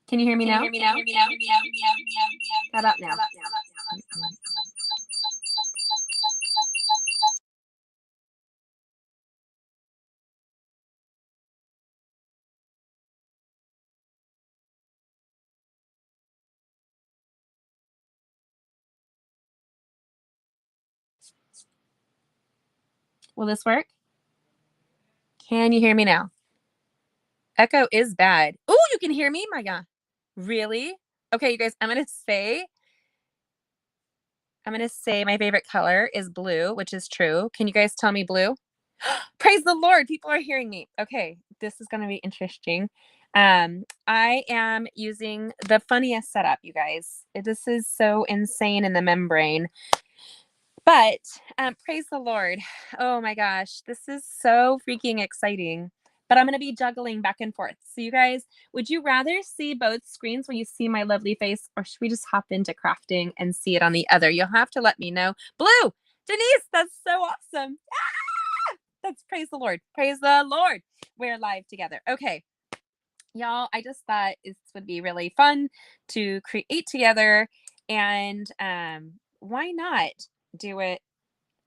Can you hear me now? How about now? Will this work? Can you hear me now? Echo is bad. Oh, you can hear me? My God. Really? Okay, you guys, I'm gonna say my favorite color is blue, which is true. Can you guys tell me blue? Praise the Lord. People are hearing me. Okay, this is gonna be interesting. I am using the funniest setup, you guys. This is so insane in the membrane. But praise the Lord. Oh my gosh, this is so freaking exciting. But I'm going to be juggling back and forth. So you guys, would you rather see both screens when you see my lovely face, or should we just hop into crafting and see it on the other? You'll have to let me know. Blue, Denise, that's so awesome. Ah! That's praise the Lord. Praise the Lord. We're live together. Okay. Y'all, I just thought this would be really fun to create together, and why not do it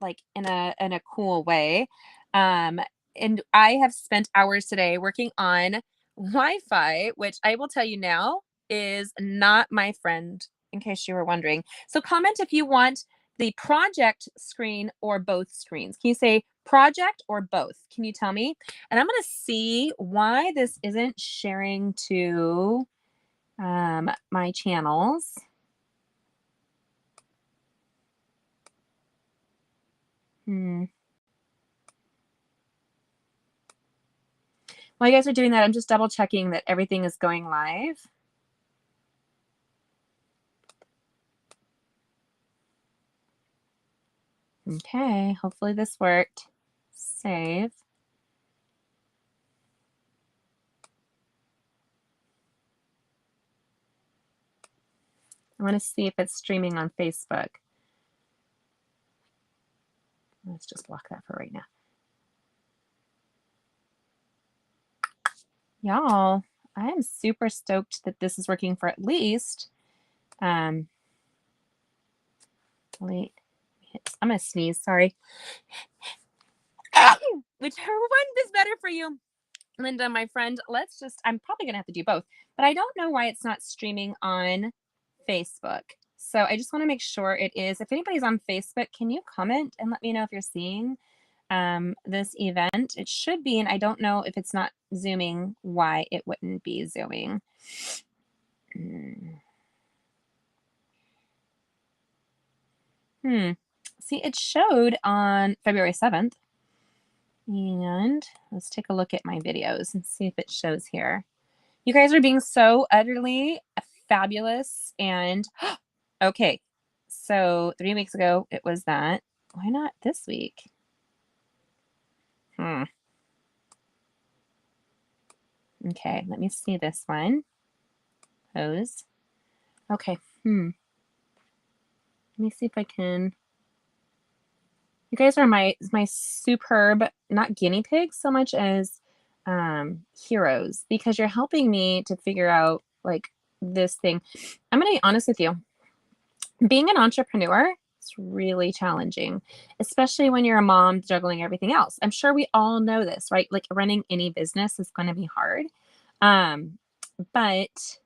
like in a cool way. And I have spent hours today working on Wi-Fi, which I will tell you now is not my friend, in case you were wondering. So comment if you want the project screen or both screens. Can you say project or both? Can you tell me? And I'm going to see why this isn't sharing to my channels. While you guys are doing that, I'm just double checking that everything is going live. Okay, hopefully this worked. Save. I want to see if it's streaming on Facebook. Let's just block that for right now. Y'all, I am super stoked that this is working for at least. Wait, I'm gonna sneeze. Sorry. Whichever one is better for you, Linda, my friend. I'm probably gonna have to do both, but I don't know why it's not streaming on Facebook. So I just want to make sure it is. If anybody's on Facebook, can you comment and let me know if you're seeing this event? It should be, and I don't know if it's not zooming, why it wouldn't be zooming. See, it showed on February 7th. And let's take a look at my videos and see if it shows here. You guys are being so utterly fabulous. And okay, so 3 weeks ago it was that. Why not this week? Okay, let me see this one. Pose. Okay. Let me see if I can. You guys are my superb, not guinea pigs so much as heroes, because you're helping me to figure out like this thing. I'm gonna be honest with you. Being an entrepreneur is really challenging, especially when you're a mom juggling everything else. I'm sure we all know this, right? Like running any business is going to be hard. But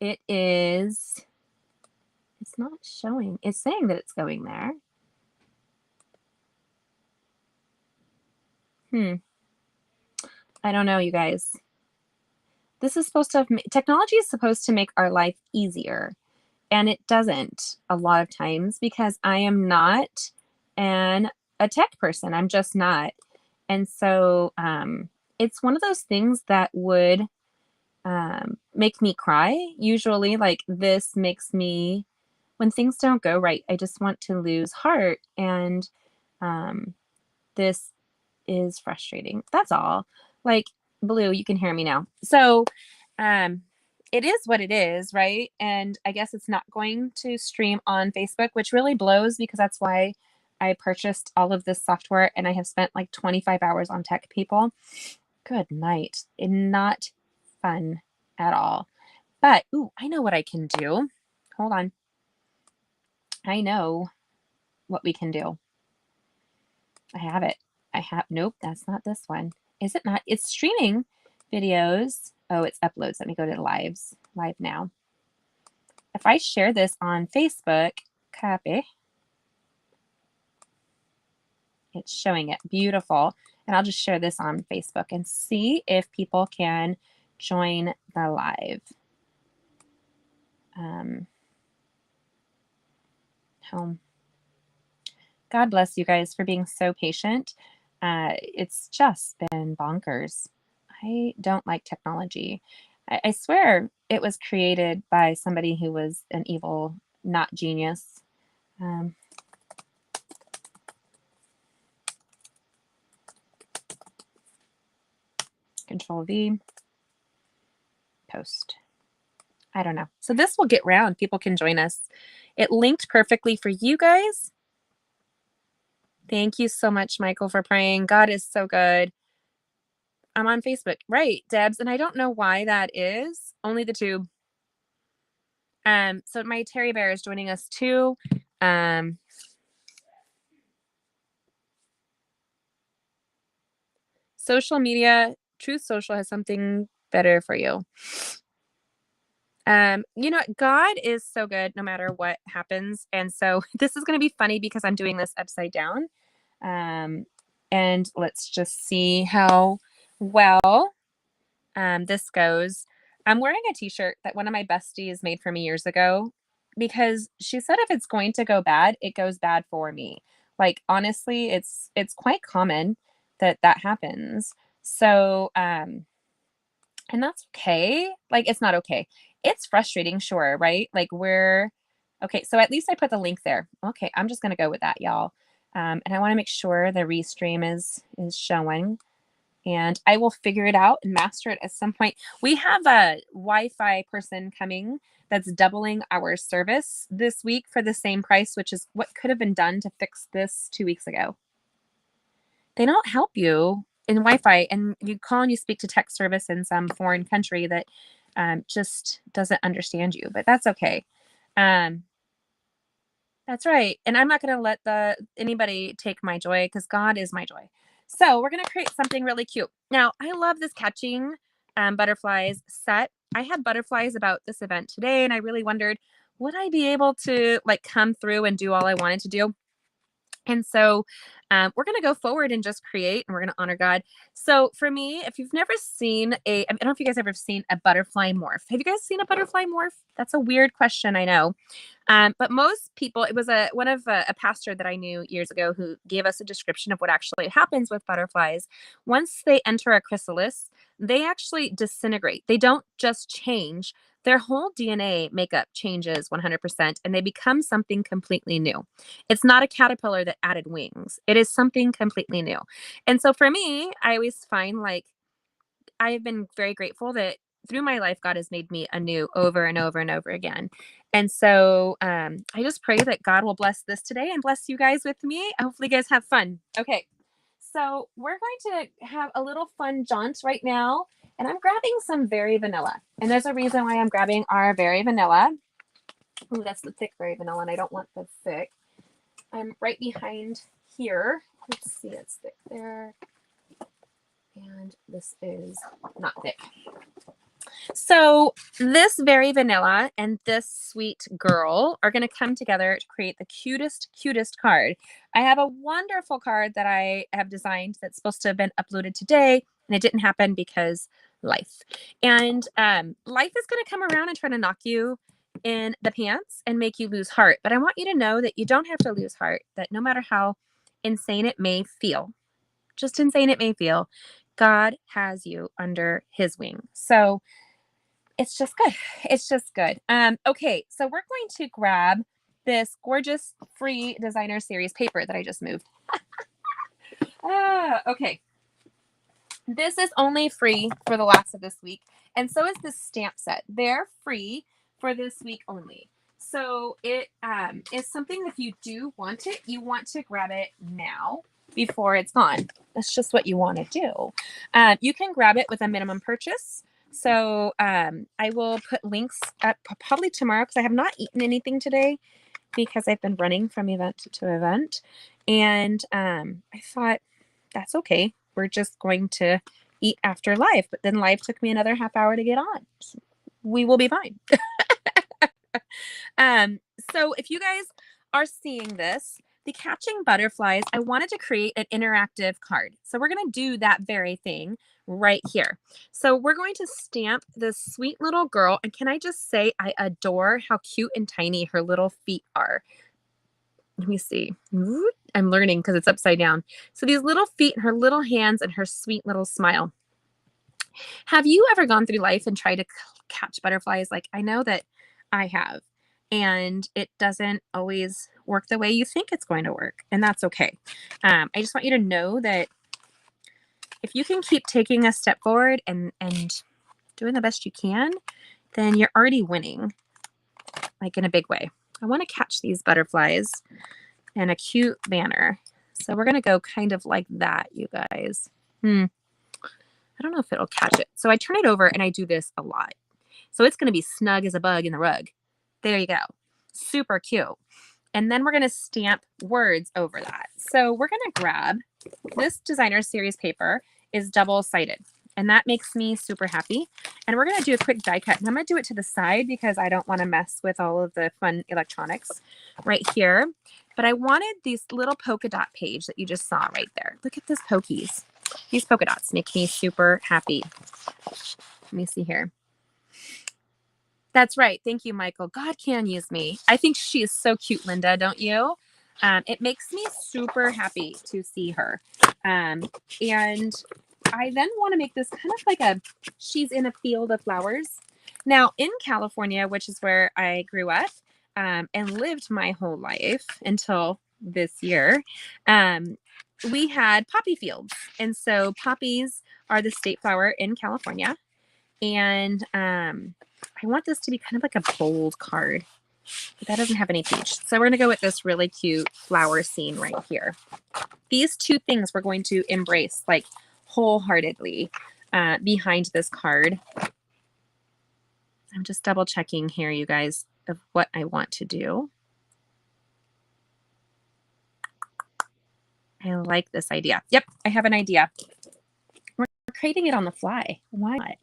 it's not showing. It's saying that it's going there. I don't know, you guys. This is supposed to have, technology is supposed to make our life easier, and it doesn't a lot of times because I am not a tech person. I'm just not. And so it's one of those things that would make me cry. Usually, like this makes me, when things don't go right, I just want to lose heart. And this is frustrating. That's all. Like, Blue, you can hear me now. So it is what it is, right? And I guess it's not going to stream on Facebook, which really blows because that's why I purchased all of this software and I have spent like 25 hours on tech, people. Good night. Not fun. at all. But, ooh, I know what I can do. Hold on. I know what we can do. I have it. Nope, that's not this one. Is it not? It's streaming videos. Oh, it's uploads. Let me go to live now. If I share this on Facebook, copy, it's showing it. Beautiful. And I'll just share this on Facebook and see if people can join the live. Home. God bless you guys for being so patient. It's just been bonkers. I don't like technology. I swear it was created by somebody who was an evil, not genius. Control V, post. I don't know. So this will get round. People can join us. It linked perfectly for you guys. Thank you so much, Michael, for praying. God is so good. I'm on Facebook. Right, Debs. And I don't know why that is. Only the tube. So my Terry Bear is joining us too. Social media, Truth Social has something better for you. You know, God is so good no matter what happens. And so this is going to be funny because I'm doing this upside down. And let's just see how well this goes. I'm wearing a t-shirt that one of my besties made for me years ago because she said if it's going to go bad, it goes bad for me. Like, honestly, it's quite common that happens. So, and that's okay. Like, it's not okay. It's frustrating, sure, right? Like, okay, so at least I put the link there. Okay, I'm just gonna go with that, y'all. And I want to make sure the restream is showing. And I will figure it out and master it at some point. We have a Wi-Fi person coming that's doubling our service this week for the same price, which is what could have been done to fix this 2 weeks ago. They don't help you in Wi-Fi, and you call and you speak to tech service in some foreign country that just doesn't understand you, but that's okay. That's right. And I'm not going to let anybody take my joy because God is my joy. So we're going to create something really cute. Now, I love this catching butterflies set. I had butterflies about this event today, and I really wondered, would I be able to like come through and do all I wanted to do? And so we're going to go forward and just create, and we're going to honor God. So for me, if you've never seen I don't know if you guys ever seen a butterfly morph. Have you guys seen a butterfly morph? That's a weird question, I know. But most people, it was a pastor that I knew years ago who gave us a description of what actually happens with butterflies. Once they enter a chrysalis, they actually disintegrate. They don't just change. Their whole DNA makeup changes 100% and they become something completely new. It's not a caterpillar that added wings. It is something completely new. And so for me, I always find like I have been very grateful that through my life, God has made me anew over and over and over again. And so I just pray that God will bless this today and bless you guys with me. Hopefully you guys have fun. Okay. So we're going to have a little fun jaunt right now. And I'm grabbing some Very Vanilla. And there's a reason why I'm grabbing our Very Vanilla. Ooh, that's the thick Very Vanilla, and I don't want the thick. I'm right behind here. Let's see, it's thick there. And this is not thick. So this Very Vanilla and this Sweet Girl are going to come together to create the cutest card. I have a wonderful card that I have designed that's supposed to have been uploaded today, and it didn't happen because life. And life is going to come around and try to knock you in the pants and make you lose heart. But I want you to know that you don't have to lose heart, that no matter how insane it may feel, just insane it may feel, God has you under his wing. So it's just good. It's just good. Okay, so we're going to grab this gorgeous free designer series paper that I just moved. Okay. This is only free for the last of this week, and so is this stamp set. They're free for this week only. So it is something, if you do want it, you want to grab it now before it's gone. That's just what you want to do. You can grab it with a minimum purchase So I will put links up probably tomorrow because I have not eaten anything today because I've been running from event to event. And I thought, that's okay. We're just going to eat after live. But then live took me another half hour to get on. So we will be fine. So if you guys are seeing this, the catching butterflies, I wanted to create an interactive card. So we're going to do that very thing right here. So we're going to stamp this sweet little girl. And can I just say, I adore how cute and tiny her little feet are. Let me see. I'm learning because it's upside down. So these little feet and her little hands and her sweet little smile. Have you ever gone through life and tried to catch butterflies? Like, I know that I have, and it doesn't always work the way you think it's going to work, and that's okay. I just want you to know that if you can keep taking a step forward and doing the best you can, then you're already winning, like in a big way. I want to catch these butterflies in a cute banner. So we're going to go kind of like that, you guys. I don't know if it'll catch it. So I turn it over and I do this a lot. So it's going to be snug as a bug in the rug. There you go. Super cute. And then we're going to stamp words over that. So we're going to grab this designer series paper is double-sided. And that makes me super happy. And we're going to do a quick die cut. And I'm going to do it to the side because I don't want to mess with all of the fun electronics right here. But I wanted these little polka dot page that you just saw right there. Look at this pokies. These polka dots make me super happy. Let me see here. That's right. Thank you, Michael. God can use me. I think she is so cute, Linda, don't you? It makes me super happy to see her. And I then want to make this kind of like she's in a field of flowers. Now, in California, which is where I grew up and lived my whole life until this year, we had poppy fields. And so poppies are the state flower in California. And I want this to be kind of like a bold card, but that doesn't have any peach. So we're going to go with this really cute flower scene right here. These two things we're going to embrace like wholeheartedly behind this card. I'm just double checking here, you guys, of what I want to do. I like this idea. Yep, I have an idea. We're creating it on the fly. Why not?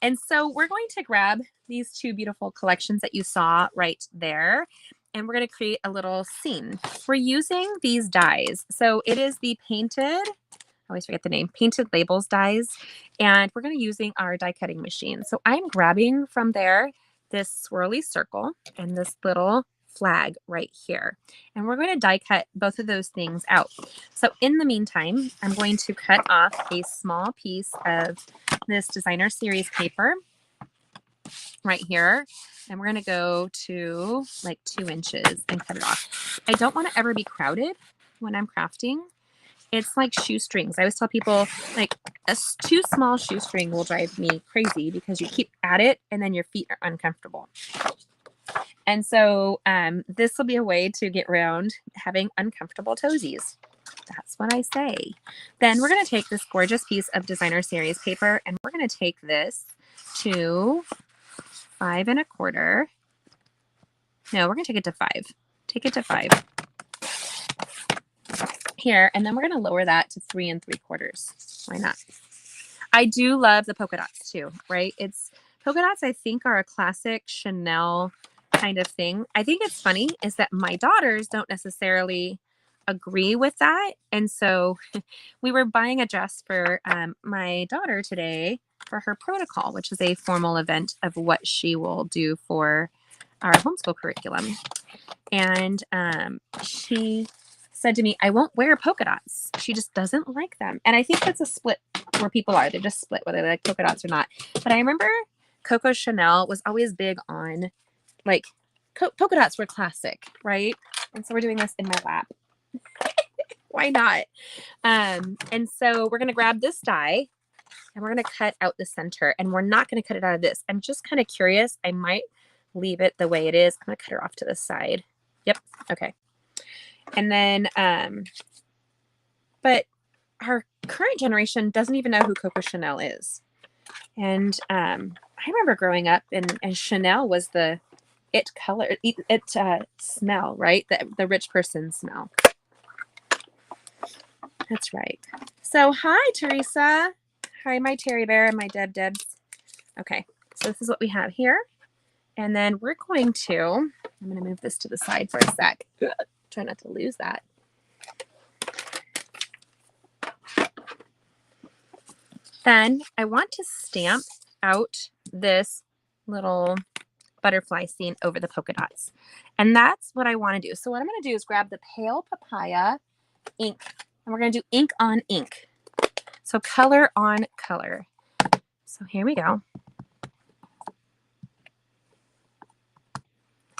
And so we're going to grab these two beautiful collections that you saw right there, and we're going to create a little scene. We're using these dies. So it is the painted, I always forget the name, painted labels dies, and we're going to be using our die cutting machine. So I'm grabbing from there this swirly circle and this little flag right here. And we're going to die cut both of those things out. So in the meantime, I'm going to cut off a small piece of this designer series paper right here. And we're going to go to like 2 inches and cut it off. I don't want to ever be crowded when I'm crafting. It's like shoestrings. I always tell people like a too small shoestring will drive me crazy because you keep at it and then your feet are uncomfortable. And so this will be a way to get around having uncomfortable toesies. That's what I say. Then we're going to take this gorgeous piece of designer series paper and we're going to take this to 5 1/4. No, we're going to take it to 5. Take it to 5. Here, and then we're going to lower that to 3 3/4. Why not? I do love the polka dots too, right? Polka dots, I think, are a classic Chanel kind of thing. I think it's funny is that my daughters don't necessarily agree with that. And so we were buying a dress for my daughter today for her protocol, which is a formal event of what she will do for our homeschool curriculum. And she said to me, I won't wear polka dots. She just doesn't like them. And I think that's a split where people are. They're just split whether they like polka dots or not. But I remember Coco Chanel was always big on like polka dots were classic, right? And so we're doing this in my lap. Why not? And so we're going to grab this die and we're going to cut out the center, and we're not going to cut it out of this. I'm just kind of curious. I might leave it the way it is. I'm going to cut her off to the side. Yep. Okay. And then, but our current generation doesn't even know who Coco Chanel is. And I remember growing up and Chanel was the it color, smell, right? The rich person smell. That's right. So hi, Teresa. Hi, my Terry Bear and my Debs. Okay, so this is what we have here. And then we're going to, I'm going to move this to the side for a sec. Try not to lose that. Then I want to stamp out this little butterfly scene over the polka dots. And that's what I want to do. So what I'm going to do is grab the pale papaya ink, and we're going to do ink on ink. So color on color. So here we go.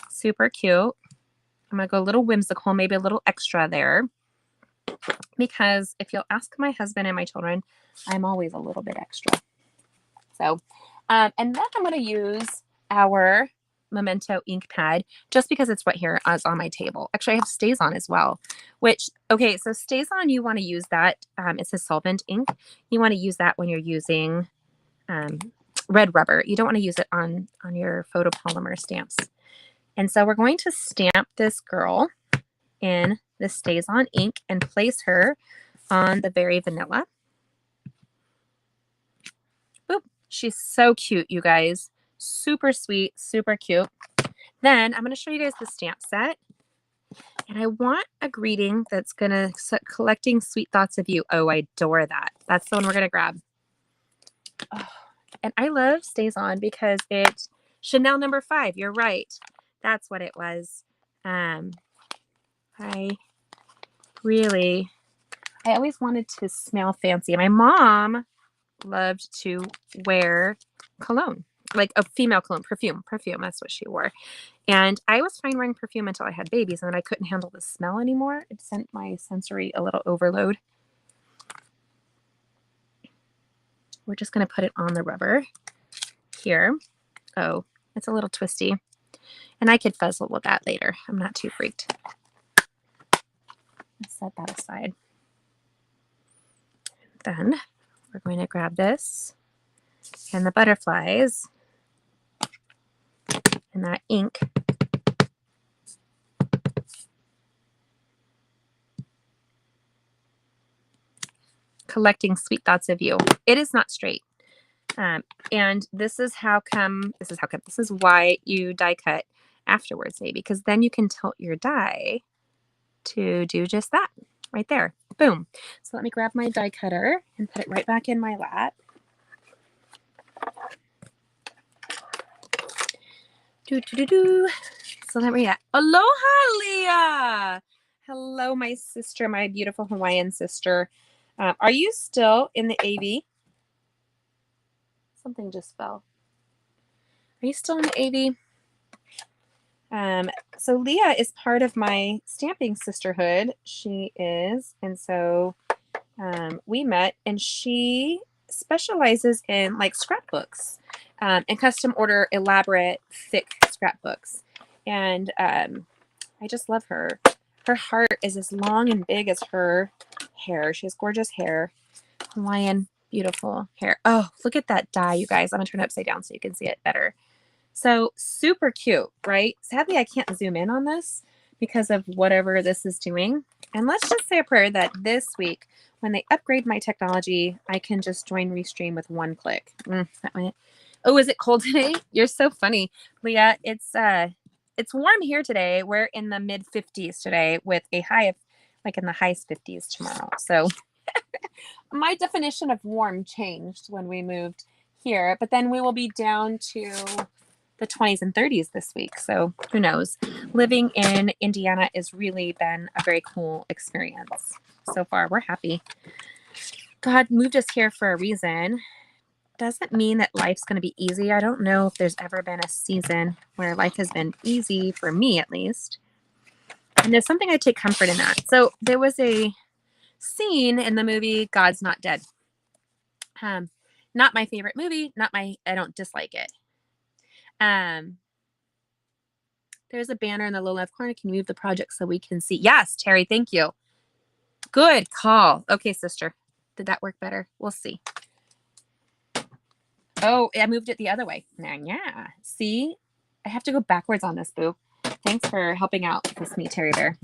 Super cute. I'm going to go a little whimsical, maybe a little extra there. Because if you'll ask my husband and my children, I'm always a little bit extra. So, and then I'm going to use our Memento ink pad just because it's right here as on my table. Actually, I have StazOn as well, which, okay, so StazOn, you want to use that. It's a solvent ink. You want to use that when you're using red rubber. You don't want to use it on your photopolymer stamps. And so we're going to stamp this girl in the StazOn ink and place her on the Very Vanilla. Boop. She's so cute, you guys. Super sweet, super cute. Then I'm going to show you guys the stamp set. And I want a greeting that's going to collecting sweet thoughts of you. Oh, I adore that. That's the one we're going to grab. Oh, and I love StazOn because it's Chanel number 5. You're right. That's what it was. I always wanted to smell fancy. My mom loved to wear cologne, like a female cologne, perfume. That's what she wore. And I was fine wearing perfume until I had babies, and then I couldn't handle the smell anymore. It sent my sensory a little overload. We're just going to put it on the rubber here. Oh, it's a little twisty. And I could fuzzle with that later. I'm not too freaked. Let's set that aside. Then we're going to grab this and the butterflies and that ink. Collecting sweet thoughts of you. It is not straight. And this is why you die cut afterwards, maybe, because then you can tilt your die to do just that right there. Boom. So let me grab my die cutter and put it right back in my lap. So there we go. Aloha, Leah. Hello, my sister, my beautiful Hawaiian sister. Are you still in the AV? Something just fell. Are you still in the AV? So Leah is part of my stamping sisterhood. She is. And so we met, and she specializes in like scrapbooks and custom order elaborate, thick scrapbooks. And I just love her. Her heart is as long and big as her hair. She has gorgeous hair. Hawaiian, beautiful hair. Oh, look at that die, you guys. I'm going to turn it upside down so you can see it better. So super cute, right? Sadly, I can't zoom in on this because of whatever this is doing. And let's just say a prayer that this week, when they upgrade my technology, I can just join Restream with one click. Oh, is it cold today? You're so funny, Leah. It's warm here today. We're in the mid 50s today with a high of like in the high 50s tomorrow. So my definition of warm changed when we moved here, but then we will be down to the 20s and 30s this week. So who knows? Living in Indiana has really been a very cool experience. So far, we're happy. God moved us here for a reason. Doesn't mean that life's going to be easy. I don't know if there's ever been a season where life has been easy, for me at least. And there's something I take comfort in that. So there was a scene in the movie God's Not Dead. Not my favorite movie. I don't dislike it. There's a banner in the low left corner. Can you move the project so we can see? Yes, Terry, thank you. Good call. Okay, sister. Did that work better? We'll see. Oh, I moved it the other way. Yeah. See? I have to go backwards on this, Boo. Thanks for helping out this me Terry Bear.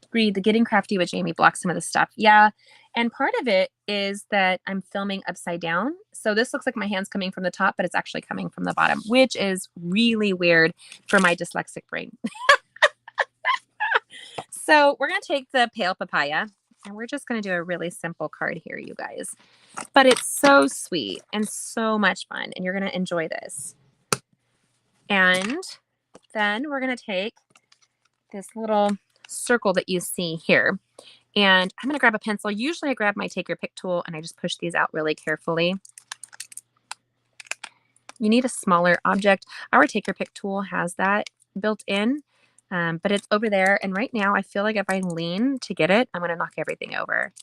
Agreed. The Getting Crafty with Jamie blocks some of the stuff. Yeah. And part of it is that I'm filming upside down. So this looks like my hand's coming from the top, but it's actually coming from the bottom, which is really weird for my dyslexic brain. So we're going to take the pale papaya and we're just going to do a really simple card here, you guys. But it's so sweet and so much fun, and you're going to enjoy this. And then we're going to take this little circle that you see here. And I'm going to grab a pencil. Usually I grab my take your pick tool and I just push these out really carefully. You need a smaller object. Our take your pick tool has that built in, but it's over there. And right now I feel like if I lean to get it, I'm going to knock everything over,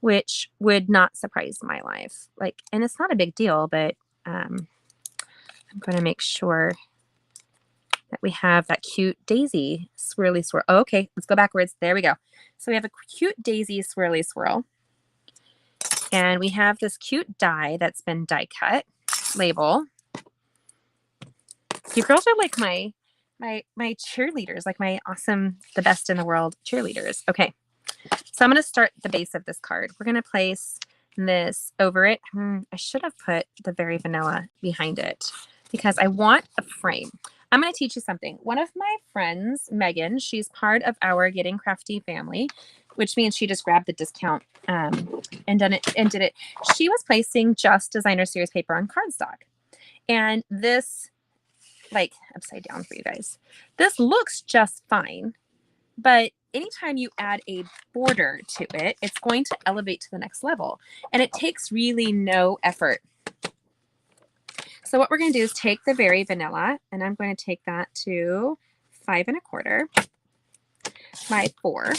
which would not surprise my life. Like, and it's not a big deal, but I'm going to make sure that we have that cute daisy swirly swirl. Oh, okay, let's go backwards. There we go. So we have a cute daisy swirly swirl. And we have this cute die that's been die cut label. You girls are like my cheerleaders, like my awesome, the best in the world cheerleaders. Okay, so I'm going to start the base of this card. We're going to place this over it. I should have put the very vanilla behind it because I want a frame. I'm going to teach you something. One of my friends, Megan, she's part of our Getting Crafty family, which means she just grabbed the discount and did it. She was placing just designer series paper on cardstock. And this, like upside down for you guys, this looks just fine. But anytime you add a border to it, it's going to elevate to the next level. And it takes really no effort. So what we're going to do is take the very vanilla, and I'm going to take that to 5 1/4 by 4.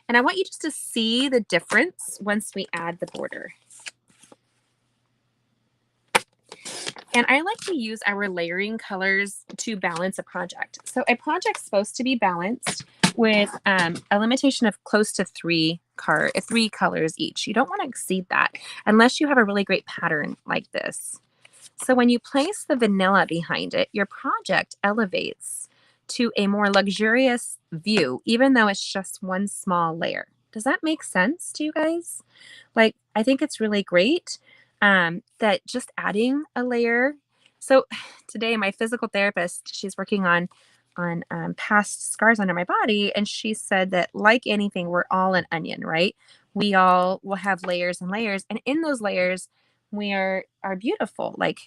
And I want you just to see the difference once we add the border. And I like to use our layering colors to balance a project. So a project's supposed to be balanced with a limitation of close to 3 colors each. You don't want to exceed that unless you have a really great pattern like this. So when you place the vanilla behind it, your project elevates to a more luxurious view, even though it's just one small layer. Does that make sense to you guys? Like, I think it's really great that just adding a layer. So today, my physical therapist, she's working on past scars under my body, and she said that like anything, we're all an onion, right? We all will have layers and layers, and in those layers, we are beautiful. Like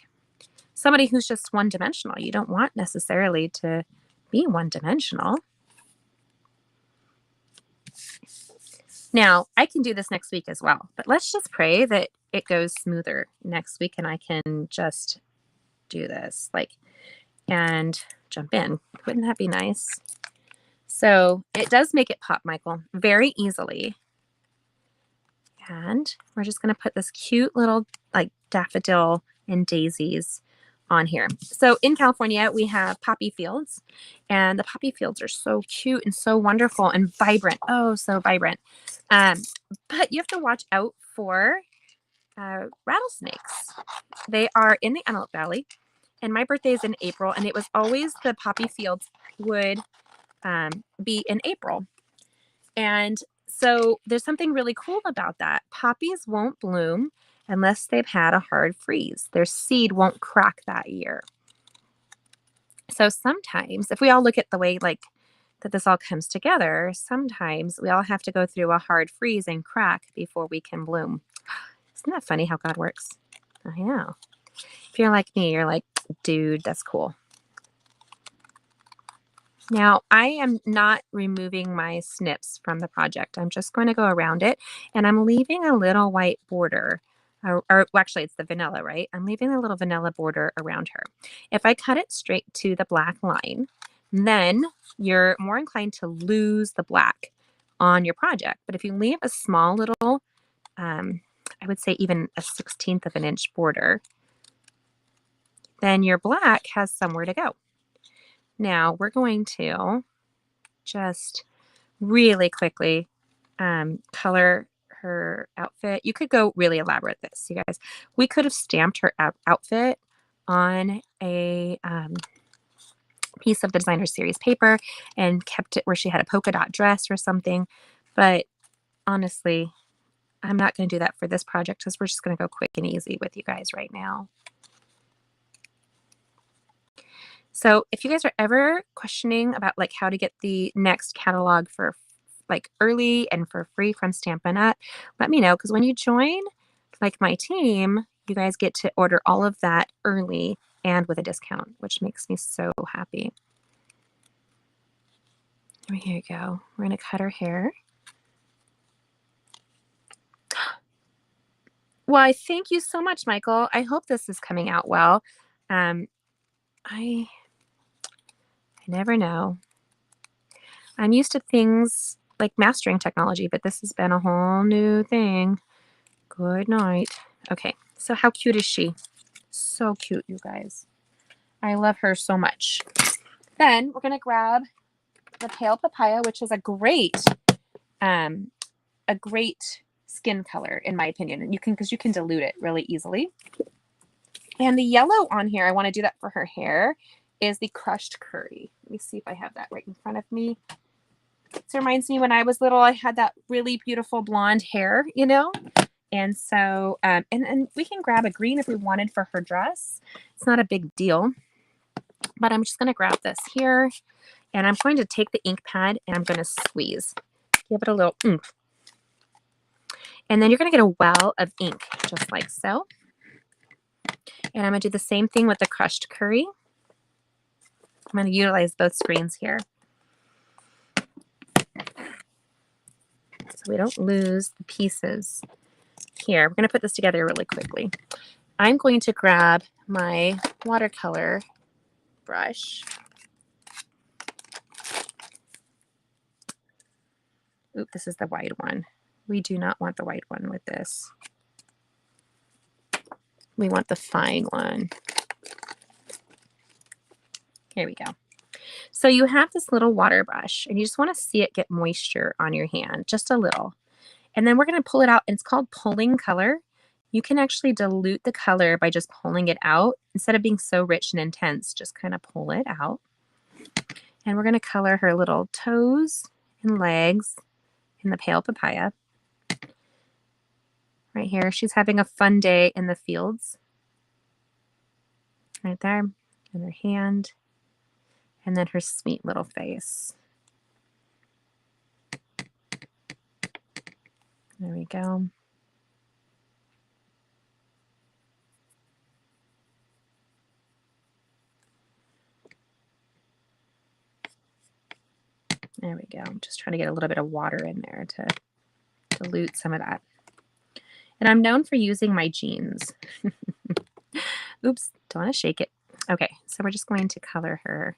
somebody who's just one-dimensional, you don't want necessarily to be one-dimensional. Now, I can do this next week as well, but let's just pray that it goes smoother next week and I can just do this and jump in. Wouldn't that be nice? So it does make it pop, Michael, very easily. And we're just going to put this cute little like daffodil and daisies on here. So in California, we have poppy fields, and the poppy fields are so cute and so wonderful and vibrant. Oh, so vibrant. But you have to watch out for rattlesnakes. They are in the Antelope Valley, and my birthday is in April, and it was always the poppy fields would be in April. And so there's something really cool about that. Poppies won't bloom unless they've had a hard freeze. Their seed won't crack that year. So sometimes, if we all look at the way like that this all comes together, sometimes we all have to go through a hard freeze and crack before we can bloom. Isn't that funny how God works? I know. If you're like me, you're like, dude, that's cool. Now, I am not removing my snips from the project. I'm just going to go around it, and I'm leaving a little white border. Or well, actually, it's the vanilla, right? I'm leaving a little vanilla border around her. If I cut it straight to the black line, then you're more inclined to lose the black on your project. But if you leave a small little, I would say even a 1/16 of an inch border, then your black has somewhere to go. Now we're going to just really quickly color her outfit. You could go really elaborate this, you guys. We could have stamped her outfit on a piece of the designer series paper and kept it where she had a polka dot dress or something. But honestly, I'm not going to do that for this project because we're just going to go quick and easy with you guys right now. So if you guys are ever questioning about like how to get the next catalog for like early and for free from Stampin' Up, let me know, because when you join like my team, you guys get to order all of that early and with a discount, which makes me so happy. Here you go. We're going to cut her hair. Why, thank you so much, Michael. I hope this is coming out well. I never know. I'm used to things like mastering technology, but this has been a whole new thing. Good night. Okay, so how cute is she? So cute, you guys. I love her so much. Then we're gonna grab the pale papaya, which is a great skin color in my opinion. And you can, because you can dilute it really easily. And the yellow on here, I want to do that for her hair, is the crushed curry. Let me see if I have that right in front of me. This reminds me when I was little, I had that really beautiful blonde hair, you know? And so, and we can grab a green if we wanted for her dress. It's not a big deal, but I'm just going to grab this here and I'm going to take the ink pad and I'm going to squeeze, give it a little oomph. And then you're going to get a well of ink just like so. And I'm going to do the same thing with the crushed curry. I'm going to utilize both screens here, so we don't lose the pieces. Here, we're going to put this together really quickly. I'm going to grab my watercolor brush. Oop, this is the white one. We do not want the white one with this. We want the fine one. Here we go. So you have this little water brush and you just want to see it get moisture on your hand, just a little. And then we're going to pull it out, and it's called pulling color. You can actually dilute the color by just pulling it out. Instead of being so rich and intense, just kind of pull it out. And we're going to color her little toes and legs in the pale papaya. Right here, she's having a fun day in the fields. Right there, and her hand, and then her sweet little face. There we go. There we go. I'm just trying to get a little bit of water in there to dilute some of that. And I'm known for using my jeans. Oops, don't want to shake it. Okay, so we're just going to color her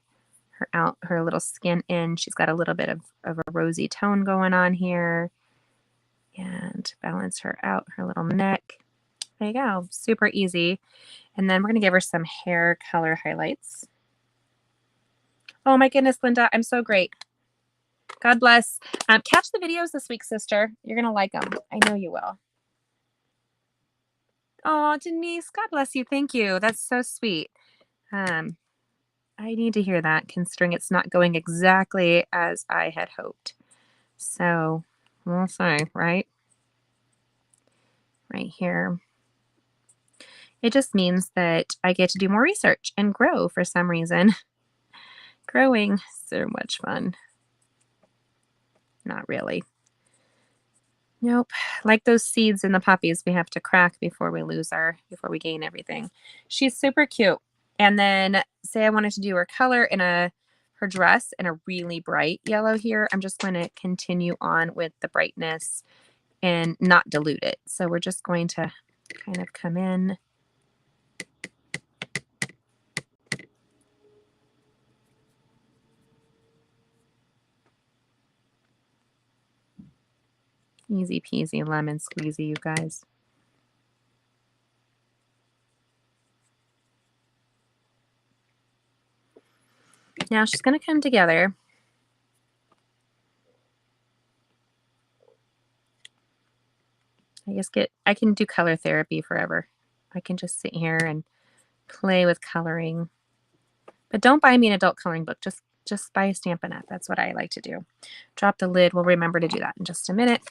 little skin in. She's got a little bit of a rosy tone going on here. And balance her out, her little neck. There you go, super easy. And then we're going to give her some hair color highlights. Oh my goodness, Linda, I'm so great. God bless. Catch the videos this week, sister. You're going to like them. I know you will. Oh, Denise, God bless you. Thank you. That's so sweet. I need to hear that, considering it's not going exactly as I had hoped. So we'll see, right? Right here. It just means that I get to do more research and grow for some reason. Growing, so much fun. Not really. Nope. Like those seeds in the poppies we have to crack before we gain everything. She's super cute. And then say I wanted to do her color in her dress in a really bright yellow here. I'm just going to continue on with the brightness and not dilute it. So we're just going to kind of come in. Easy peasy lemon squeezy, you guys. Now she's going to come together. I can do color therapy forever. I can just sit here and play with coloring. But don't buy me an adult coloring book. Just buy a Stampin' Up. That's what I like to do. Drop the lid. We'll remember to do that in just a minute.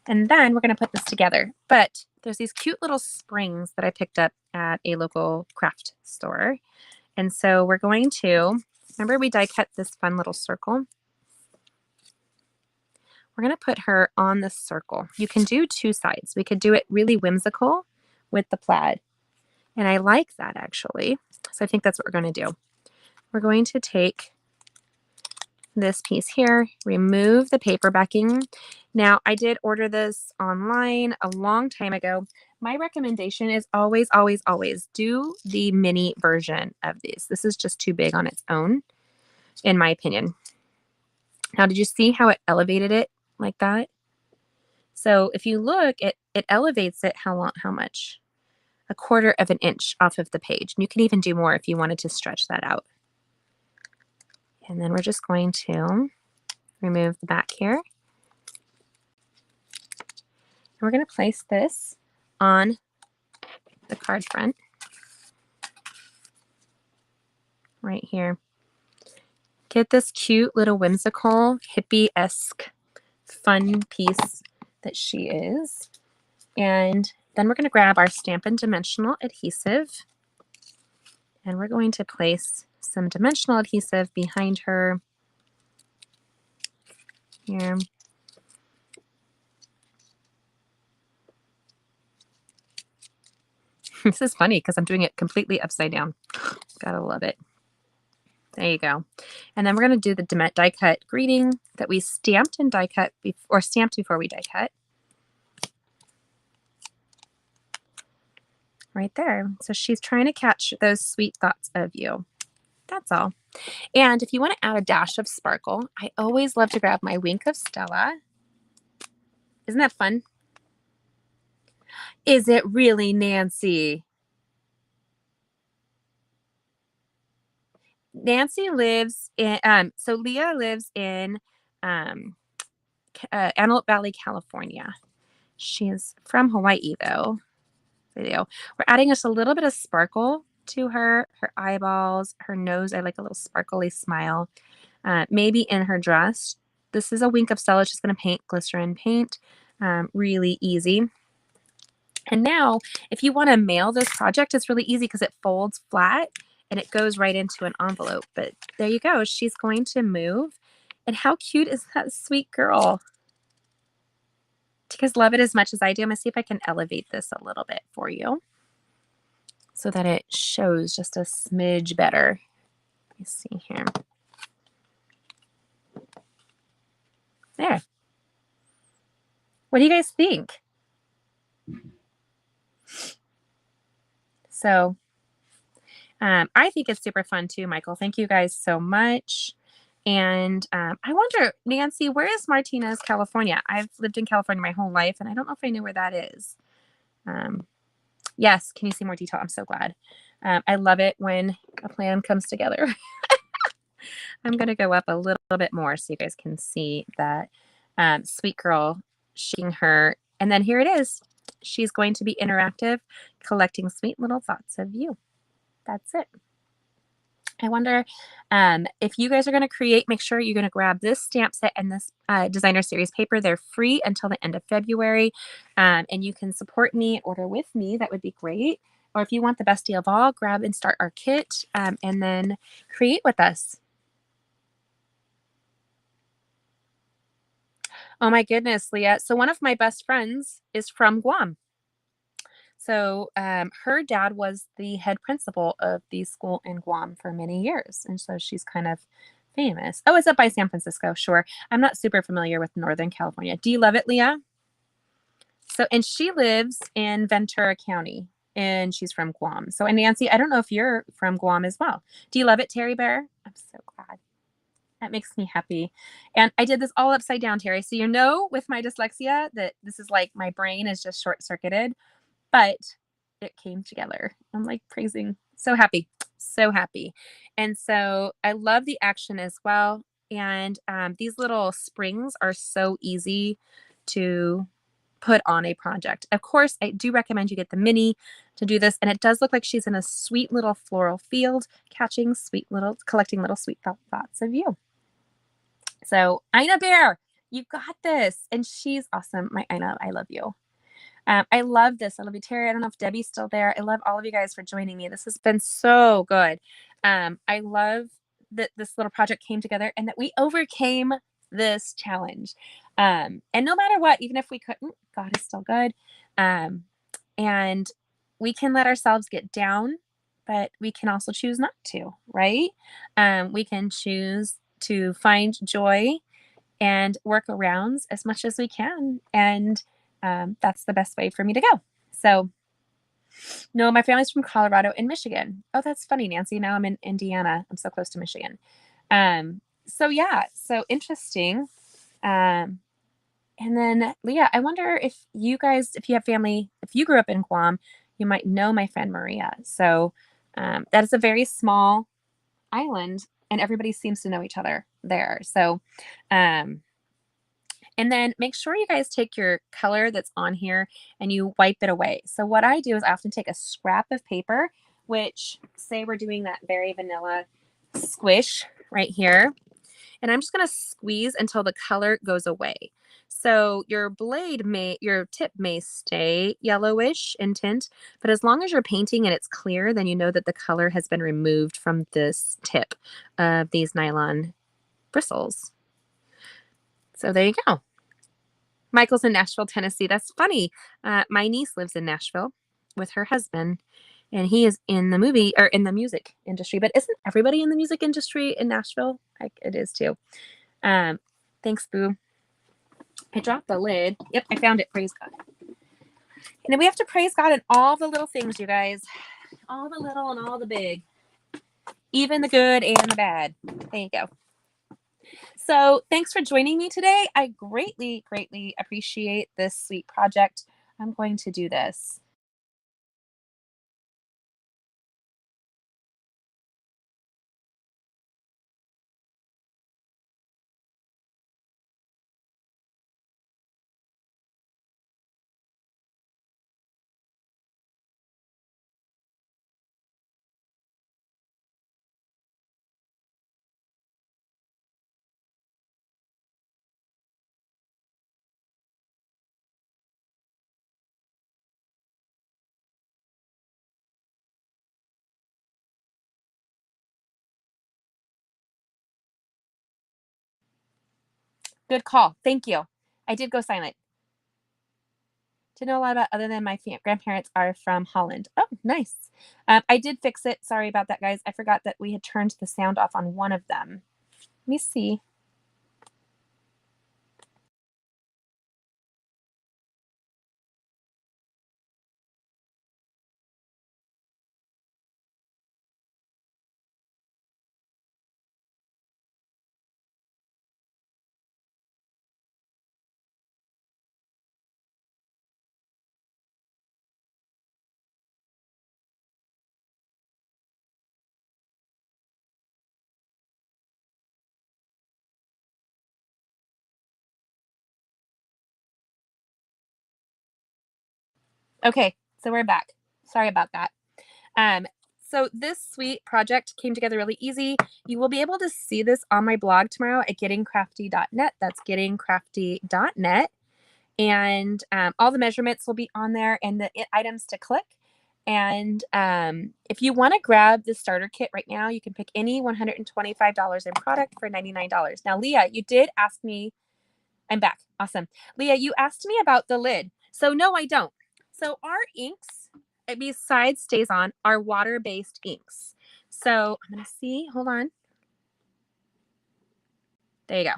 And then we're going to put this together. But there's these cute little springs that I picked up at a local craft store. And so we're going to, remember we die cut this fun little circle? We're going to put her on the circle. You can do two sides. We could do it really whimsical with the plaid. And I like that actually. So I think that's what we're going to do. We're going to take this piece here, remove the paper backing. Now, I did order this online a long time ago. My recommendation is always, always, always do the mini version of these. This is just too big on its own, in my opinion. Now, did you see how it elevated it like that? So if you look, it elevates it how much? 1/4 of an inch off of the page. And you can even do more if you wanted to stretch that out. And then we're just going to remove the back here. And we're going to place this on the card front right here. Get this cute little whimsical hippie-esque fun piece that she is. And then we're going to grab our Stampin' Dimensional adhesive and we're going to place some dimensional adhesive behind her here. This is funny because I'm doing it completely upside down. Gotta love it. There you go. And then we're going to do the die cut greeting that we stamped and die cut or stamped before we die cut. Right there. So she's trying to catch those sweet thoughts of you. That's all. And if you want to add a dash of sparkle, I always love to grab my Wink of Stella. Isn't that fun? Is it really, Nancy? Nancy lives in, so Leah lives in Antelope Valley, California. She's from Hawaii, though. We're adding just a little bit of sparkle to her eyeballs, her nose. I like a little sparkly smile. Maybe in her dress. This is a Wink of Stella. She's going to paint glycerin paint. Really easy. And now, if you want to mail this project, it's really easy because it folds flat and it goes right into an envelope. But there you go. She's going to move. And how cute is that sweet girl? Do you guys love it as much as I do? I'm going to see if I can elevate this a little bit for you so that it shows just a smidge better. Let me see here. There. What do you guys think? So I think it's super fun too, Michael. Thank you guys so much. And I wonder, Nancy, where is Martinez, California? I've lived in California my whole life, and I don't know if I knew where that is. Yes, can you see more detail? I'm so glad. I love it when a plan comes together. I'm going to go up a little bit more so you guys can see that sweet girl shaking her. And then here it is. She's going to be interactive, collecting sweet little thoughts of you. That's it. I wonder if you guys are going to create, make sure you're going to grab this stamp set and this designer series paper. They're free until the end of February. And you can support me, order with me. That would be great. Or if you want the best deal of all, grab and start our kit and then create with us. Oh my goodness, Leah. So one of my best friends is from Guam. So her dad was the head principal of the school in Guam for many years. And so she's kind of famous. Oh, it's up by San Francisco. Sure. I'm not super familiar with Northern California. Do you love it, Leah? So, and she lives in Ventura County and she's from Guam. So, and Nancy, I don't know if you're from Guam as well. Do you love it, Terry Bear? I'm so glad. That makes me happy. And I did this all upside down, Terry. So you know with my dyslexia that this is like my brain is just short-circuited, but it came together. I'm like praising. So happy. So happy. And so I love the action as well. And these little springs are so easy to put on a project. Of course, I do recommend you get the mini to do this, and it does look like she's in a sweet little floral field, collecting little sweet thoughts of you. So Ina Bear, you got this, and she's awesome. My Ina, I love you. I love this. I love you, Terry. I don't know if Debbie's still there. I love all of you guys for joining me. This has been so good. I love that this little project came together and that we overcame this challenge. And no matter what, even if we couldn't, God is still good. And we can let ourselves get down, but we can also choose not to, right? We can choose to find joy and workarounds as much as we can. And that's the best way for me to go. So, no, my family's from Colorado and Michigan. Oh, that's funny, Nancy. Now I'm in Indiana. I'm so close to Michigan. So yeah, so interesting. And then Leah, I wonder if you guys, if you have family, if you grew up in Guam, you might know my friend Maria. So that is a very small island, and everybody seems to know each other there. So, and then make sure you guys take your color that's on here and you wipe it away. So what I do is I often take a scrap of paper, which say we're doing that very vanilla squish right here. And I'm just going to squeeze until the color goes away. So your tip may stay yellowish in tint, but as long as you're painting and it's clear, then you know that the color has been removed from this tip of these nylon bristles. So there you go. Michael's in Nashville, Tennessee. That's funny. My niece lives in Nashville with her husband, and he is in the music industry. But isn't everybody in the music industry in Nashville? It is too. Thanks, Boo. I dropped the lid. Yep, I found it. Praise God. And then we have to praise God in all the little things, you guys. All the little and all the big. Even the good and the bad. There you go. So thanks for joining me today. I greatly, greatly appreciate this sweet project. I'm going to do this. Good call. Thank you. I did go silent. Didn't know a lot about other than my grandparents are from Holland. Oh, nice. I did fix it. Sorry about that, guys. I forgot that we had turned the sound off on one of them. Let me see. Okay, so we're back. Sorry about that. So this sweet project came together really easy. You will be able to see this on my blog tomorrow at gettingcrafty.net. That's gettingcrafty.net. And all the measurements will be on there and the items to click. And if you want to grab the starter kit right now, you can pick any $125 in product for $99. Now, Leah, you did ask me. I'm back. Awesome. Leah, you asked me about the lid. So no, I don't. So our inks, besides StazOn, are water-based inks. So I'm going to see. Hold on. There you go.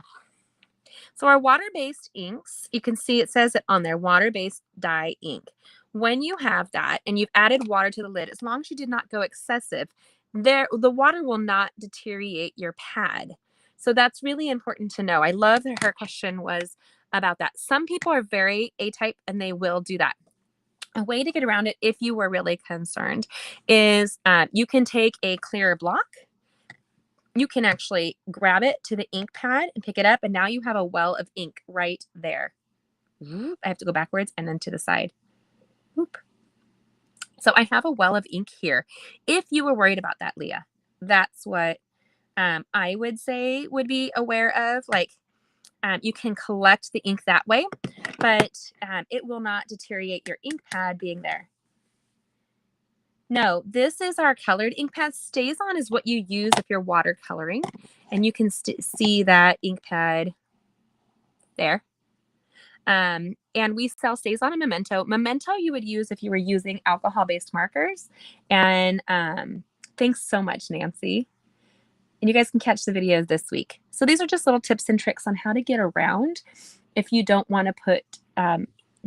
So our water-based inks, you can see it says it on there, water-based dye ink. When you have that and you've added water to the lid, as long as you did not go excessive, the water will not deteriorate your pad. So that's really important to know. I love that her question was about that. Some people are very A-type and they will do that. A way to get around it, if you were really concerned, is you can take a clear block. You can actually grab it to the ink pad and pick it up, and now you have a well of ink right there. Whoop. I have to go backwards and then to the side. Whoop. So I have a well of ink here. If you were worried about that, Leah, that's what I would say would be aware of. Like, you can collect the ink that way, but it will not deteriorate your ink pad being there. No, this is our colored ink pad. Stays on is what you use if you're watercoloring, and you can see that ink pad there. And we sell Stays On and Memento. Memento you would use if you were using alcohol-based markers. And thanks so much, Nancy. And you guys can catch the videos this week. So these are just little tips and tricks on how to get around if you don't want to put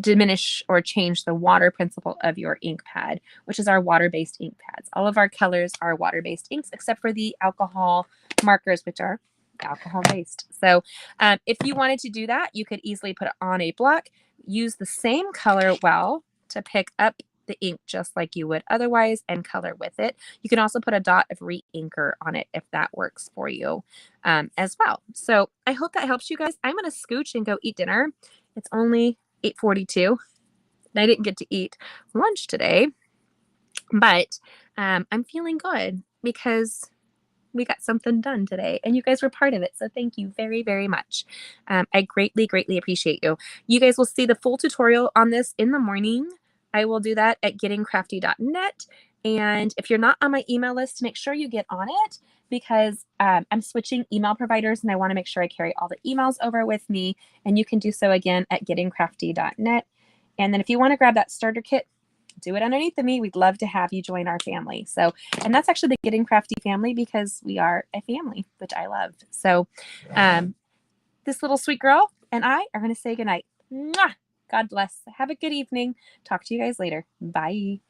diminish or change the water principle of your ink pad, which is our water-based ink pads. All of our colors are water-based inks except for the alcohol markers, which are alcohol-based. So if you wanted to do that, you could easily put it on a block, use the same color well to pick up the ink just like you would otherwise and color with it. You can also put a dot of re-inker on it if that works for you as well. So I hope that helps you guys. I'm going to scooch and go eat dinner. It's only 8:42. I didn't get to eat lunch today, but I'm feeling good because we got something done today and you guys were part of it. So thank you very, very much. I greatly, greatly appreciate you. You guys will see the full tutorial on this in the morning. I will do that at gettingcrafty.net. And if you're not on my email list, make sure you get on it because I'm switching email providers and I want to make sure I carry all the emails over with me. And you can do so again at gettingcrafty.net. And then if you want to grab that starter kit, do it underneath of me. We'd love to have you join our family. So, and that's actually the Getting Crafty family because we are a family, which I love. So, this little sweet girl and I are going to say goodnight. Mwah! God bless. Have a good evening. Talk to you guys later. Bye.